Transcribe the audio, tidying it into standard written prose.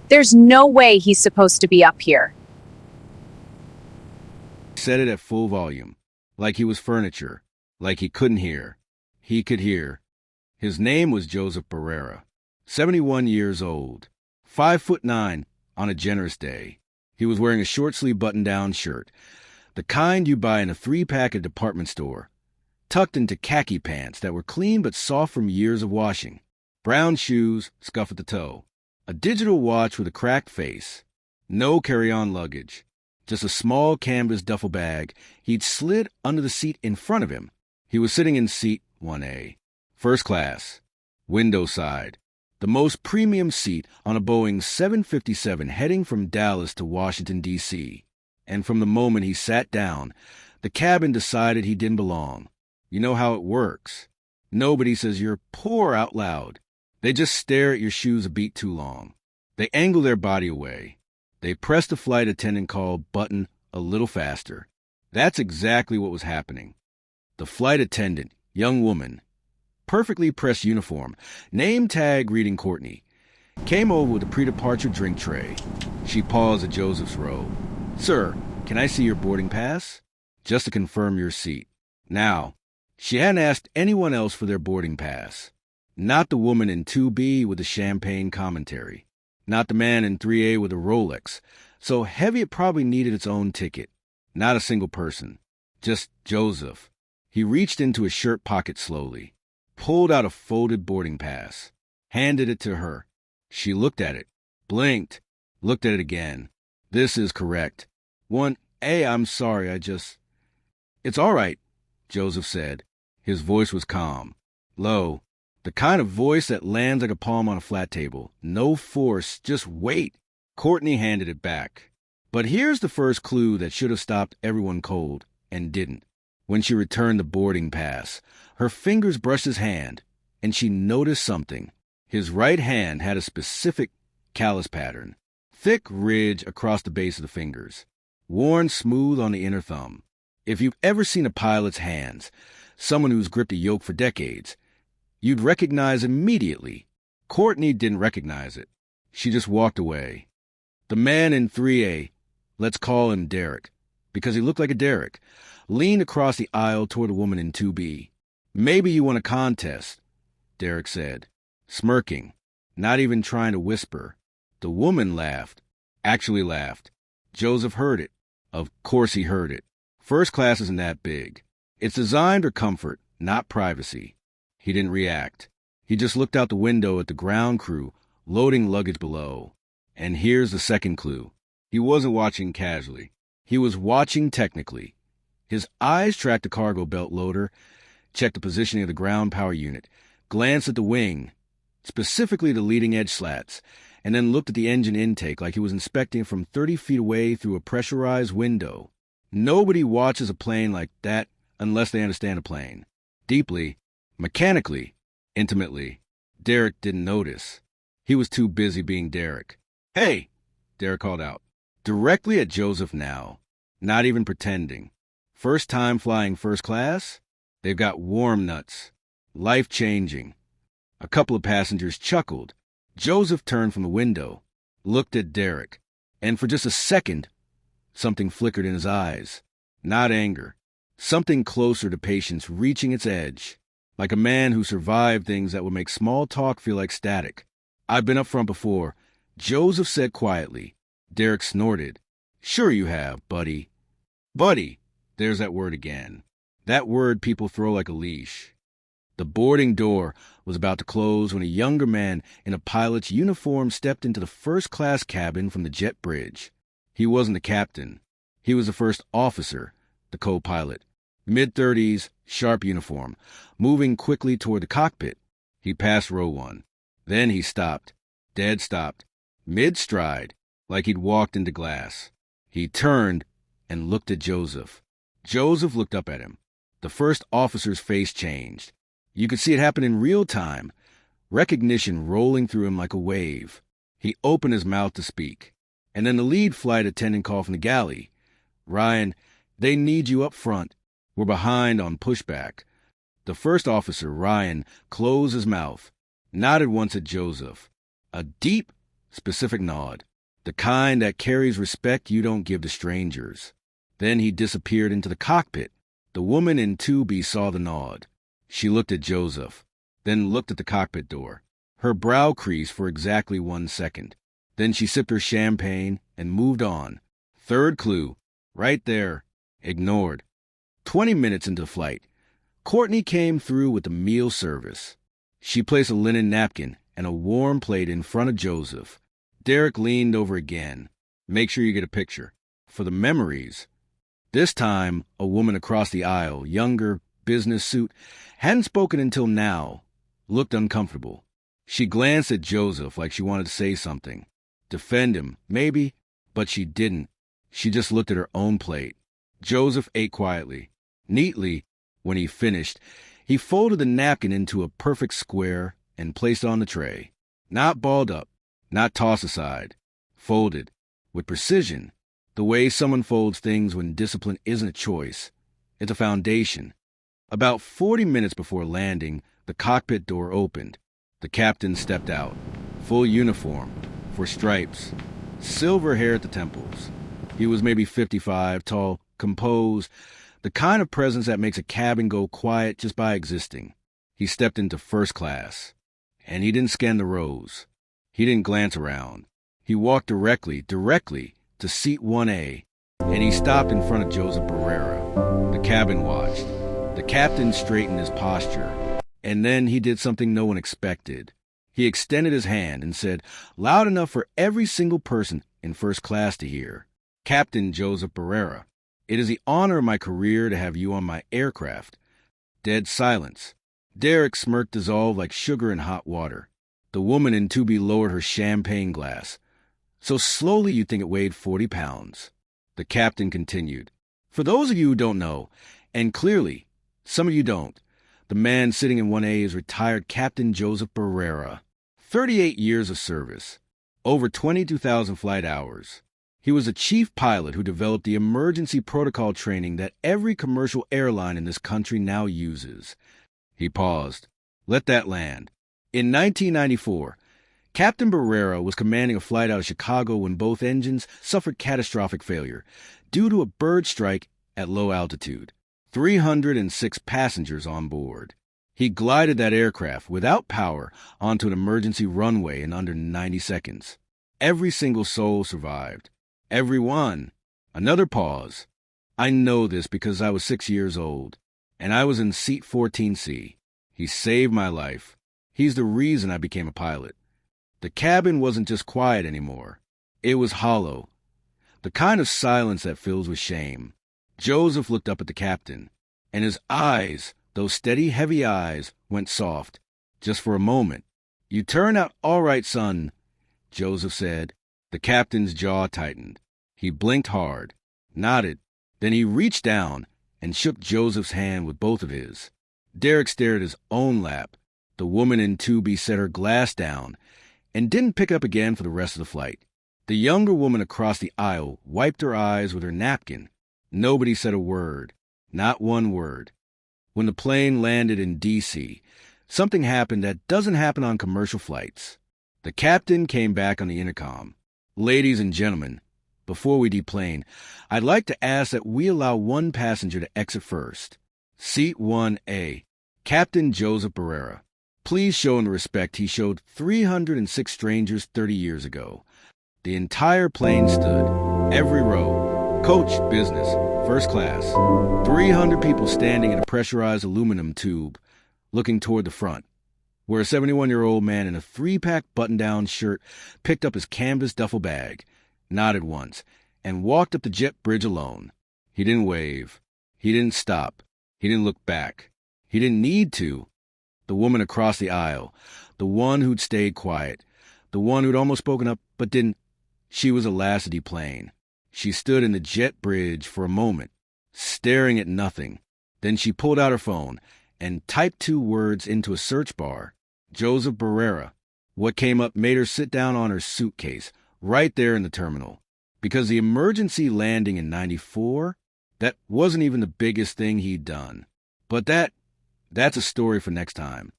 There's no way he's supposed to be up here. He said it at full volume, like he was furniture, like he couldn't hear. He could hear. His name was Joseph Barrera, 71 years old, 5'9" on a generous day. He was wearing a short-sleeve button-down shirt, the kind you buy in a 3-pack at a department store, tucked into khaki pants that were clean but soft from years of washing, brown shoes, scuff at the toe, a digital watch with a cracked face, no carry-on luggage, just a small canvas duffel bag he'd slid under the seat in front of him. He was sitting in seat 1A, first class, window side, the most premium seat on a Boeing 757 heading from Dallas to Washington, D.C. And from the moment he sat down, the cabin decided he didn't belong. You know how it works. Nobody says you're poor out loud. They just stare at your shoes a beat too long. They angle their body away. They press the flight attendant call button a little faster. That's exactly what was happening. The flight attendant, young woman, perfectly pressed uniform, name tag reading Courtney, came over with a pre-departure drink tray. She paused at Joseph's row. "Sir, can I see your boarding pass?" "Just to confirm your seat." Now, she hadn't asked anyone else for their boarding pass. Not the woman in 2B with the champagne commentary. Not the man in 3A with a Rolex. So heavy it probably needed its own ticket. Not a single person. Just Joseph. He reached into his shirt pocket slowly, pulled out a folded boarding pass, handed it to her. She looked at it, blinked, looked at it again. "This is correct. 1A, I'm sorry, It's all right," Joseph said. His voice was calm, low, the kind of voice that lands like a palm on a flat table. No force, just weight. Courtney handed it back. But here's the first clue that should have stopped everyone cold, and didn't. When she returned the boarding pass, her fingers brushed his hand, and she noticed something. His right hand had a specific callus pattern, thick ridge across the base of the fingers, worn smooth on the inner thumb. If you've ever seen a pilot's hands, someone who's gripped a yoke for decades, you'd recognize immediately. Courtney didn't recognize it. She just walked away. The man in 3A, let's call him Derek, because he looked like a Derek, leaned across the aisle toward the woman in 2B. "Maybe you want a contest," Derek said, smirking, not even trying to whisper. The woman laughed, actually laughed. Joseph heard it. Of course he heard it. First class isn't that big. It's designed for comfort, not privacy. He didn't react. He just looked out the window at the ground crew loading luggage below. And here's the second clue. He wasn't watching casually. He was watching technically. His eyes tracked the cargo belt loader, checked the positioning of the ground power unit, glanced at the wing, specifically the leading edge slats, and then looked at the engine intake like he was inspecting from 30 feet away through a pressurized window. Nobody watches a plane like that unless they understand a plane. Deeply, mechanically, intimately. Derek didn't notice. He was too busy being Derek. "Hey!" Derek called out. Directly at Joseph now. Not even pretending. First time flying first class? They've got warm nuts. Life-changing. A couple of passengers chuckled. Joseph turned from the window, looked at Derek, and for just a second, something flickered in his eyes. Not anger. Something closer to patience reaching its edge. Like a man who survived things that would make small talk feel like static. "I've been up front before," Joseph said quietly. Derek snorted. "Sure you have, buddy." Buddy. There's that word again. That word people throw like a leash. The boarding door was about to close when a younger man in a pilot's uniform stepped into the first-class cabin from the jet bridge. He wasn't the captain. He was the first officer, the co-pilot. Mid-30s, sharp uniform, moving quickly toward the cockpit. He passed row 1. Then he stopped. Dead stopped. Mid-stride, like he'd walked into glass. He turned and looked at Joseph. Joseph looked up at him. The first officer's face changed. You could see it happen in real time, recognition rolling through him like a wave. He opened his mouth to speak. And then the lead flight attendant called from the galley. "Ryan, they need you up front. We're behind on pushback." The first officer, Ryan, closed his mouth, nodded once at Joseph. A deep, specific nod, the kind that carries respect you don't give to strangers. Then he disappeared into the cockpit. The woman in 2B saw the nod. She looked at Joseph, then looked at the cockpit door. Her brow creased for exactly 1 second. Then she sipped her champagne and moved on. Third clue, right there, ignored. 20 minutes into flight, Courtney came through with the meal service. She placed a linen napkin and a warm plate in front of Joseph. Derek leaned over again. Make sure you get a picture. For the memories. This time, a woman across the aisle, younger, business suit, hadn't spoken until now, looked uncomfortable. She glanced at Joseph like she wanted to say something. Defend him, maybe, but she didn't. She just looked at her own plate. Joseph ate quietly. Neatly, when he finished, he folded the napkin into a perfect square and placed it on the tray. Not balled up, not tossed aside. Folded, with precision, the way someone folds things when discipline isn't a choice. It's a foundation. About 40 minutes before landing, the cockpit door opened. The captain stepped out. Full uniform, for stripes, silver hair at the temples. He was maybe 55, tall, composed, the kind of presence that makes a cabin go quiet just by existing. He stepped into first class, and he didn't scan the rows. He didn't glance around. He walked directly to seat 1A, and he stopped in front of Joseph Barrera. The cabin watched. The captain straightened his posture, and then he did something no one expected. He extended his hand and said, loud enough for every single person in first class to hear, Captain Joseph Barrera, it is the honor of my career to have you on my aircraft. Dead silence. Derek's smirk dissolved like sugar in hot water. The woman in 2B lowered her champagne glass. So slowly you'd think it weighed 40 pounds. The captain continued. For those of you who don't know, and clearly, some of you don't, the man sitting in 1A is retired Captain Joseph Barrera. 38 years of service. Over 22,000 flight hours. He was a chief pilot who developed the emergency protocol training that every commercial airline in this country now uses. He paused. Let that land. In 1994, Captain Barrera was commanding a flight out of Chicago when both engines suffered catastrophic failure due to a bird strike at low altitude. 306 passengers on board. He glided that aircraft without power onto an emergency runway in under 90 seconds. Every single soul survived. Every one. Another pause. I know this because I was 6 years old, and I was in seat 14C. He saved my life. He's the reason I became a pilot. The cabin wasn't just quiet anymore. It was hollow. The kind of silence that fills with shame. Joseph looked up at the captain, and his eyes, those steady, heavy eyes, went soft. Just for a moment. You turned out all right, son, Joseph said. The captain's jaw tightened. He blinked hard, nodded. Then he reached down and shook Joseph's hand with both of his. Derek stared at his own lap. The woman in 2B set her glass down and didn't pick up again for the rest of the flight. The younger woman across the aisle wiped her eyes with her napkin. Nobody said a word. Not one word. When the plane landed in D.C., something happened that doesn't happen on commercial flights. The captain came back on the intercom. Ladies and gentlemen, before we deplane, I'd like to ask that we allow one passenger to exit first. Seat 1A, Captain Joseph Barrera. Please show him the respect he showed 306 strangers 30 years ago. The entire plane stood, every row, coach, business, first class, 300 people standing in a pressurized aluminum tube, looking toward the front, where a 71-year-old man in a 3-pack button-down shirt picked up his canvas duffel bag, nodded once, and walked up the jet bridge alone. He didn't wave. He didn't stop. He didn't look back. He didn't need to. The woman across the aisle, the one who'd stayed quiet, the one who'd almost spoken up but didn't, she was the last to deplane. She stood in the jet bridge for a moment, staring at nothing. Then she pulled out her phone and typed 2 words into a search bar. Joseph Barrera. What came up made her sit down on her suitcase, right there in the terminal. Because the emergency landing in 94, that wasn't even the biggest thing he'd done. But that's a story for next time.